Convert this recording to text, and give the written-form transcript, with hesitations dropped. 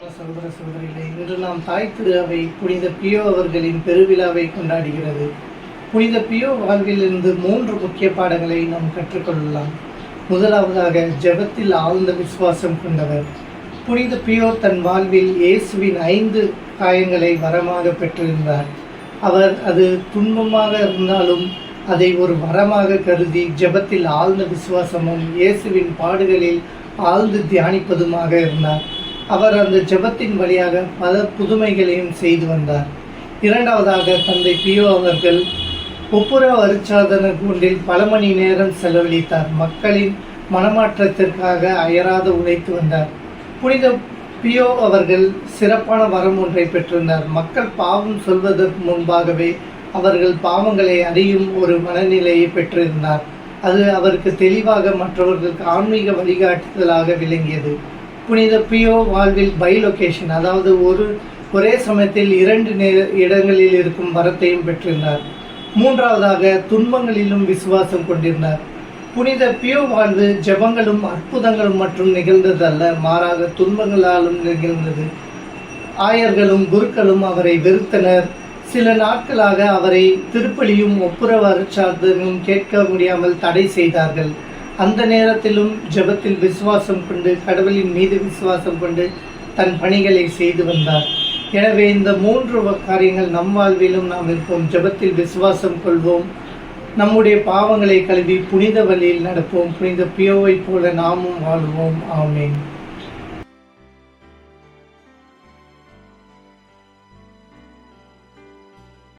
சகோதர சகோதரிகளே, இன்று நாம் தாய் திரு அவை புனித பியோ அவர்களின் பெருவிழாவை கொண்டாடுகிறது. புனித பியோ வாழ்விலிருந்து 3 முக்கிய பாடங்களை நாம் கற்றுக்கொள்ளலாம். முதலாவதாக, ஜெபத்தில் ஆழ்ந்த விசுவாசம் கொண்டவர். புனித பியோ தன் வாழ்வில் இயேசுவின் 5 காயங்களை வரமாக பெற்றிருந்தார். அவர் அது துன்பமாக இருந்தாலும் அதை ஒரு வரமாக கருதி ஜெபத்தில் ஆழ்ந்த விசுவாசமும் இயேசுவின் பாடுகளில் ஆழ்ந்து தியானிப்பதுமாக இருந்தார். அவர் அந்த ஜெபத்தின் வழியாக பல புதுமைகளையும் செய்து வந்தார். இரண்டாவதாக, தந்தை பியோ அவர்கள் ஒப்புரவு அருட்சாதன கூண்டில் பல மணி நேரம் செலவழித்தார். மக்களின் மனமாற்றத்திற்காக அயராத உழைத்து வந்தார். புனித பியோ அவர்கள் சிறப்பான வரம் ஒன்றை பெற்றிருந்தார். மக்கள் பாவம் சொல்வதற்கு முன்பாகவே அவர்கள் பாவங்களை அறியும் ஒரு மனநிலையை பெற்றிருந்தார். அது அவருக்கு தெளிவாக மற்றவர்களுக்கு ஆன்மீக வழிகாட்டுதலாக விளங்கியது. புனித பியோ வாழ்வில் பைலொகேஷன், அதாவது ஒரே சமயத்தில் 2 இடங்களில் இருக்கும் வரத்தையும் பெற்றிருந்தார். மூன்றாவதாக, துன்பங்களிலும் விசுவாசம் கொண்டிருந்தார். புனித பியோ வாழ்வு ஜெபங்களும் அற்புதங்களும் மற்றும் நிகழ்ந்ததல்ல, மாறாக துன்பங்களாலும் நிகழ்ந்தது. ஆயர்களும் குருக்களும் அவரை வெறுத்தனர். சில நாட்களாக அவரை திருப்பலியும் ஒப்புரவு அருட்சாதனமும் கேட்க முடியாமல் தடை செய்தார்கள். அந்த நேரத்திலும் ஜெபத்தில் விசுவாசம் கொண்டு, கடவுளின் மீது விசுவாசம் கொண்டு தன் பணிகளை செய்து வந்தார். எனவே இந்த 3 காரியங்கள் நம் வாழ்விலும் நாம் இருப்போம். ஜெபத்தில் விசுவாசம் கொள்வோம், நம்முடைய பாவங்களை கழுவி புனித வழியில் நடப்போம். புனித பியோவை போல நாமும் வாழ்வோம். ஆமேன்.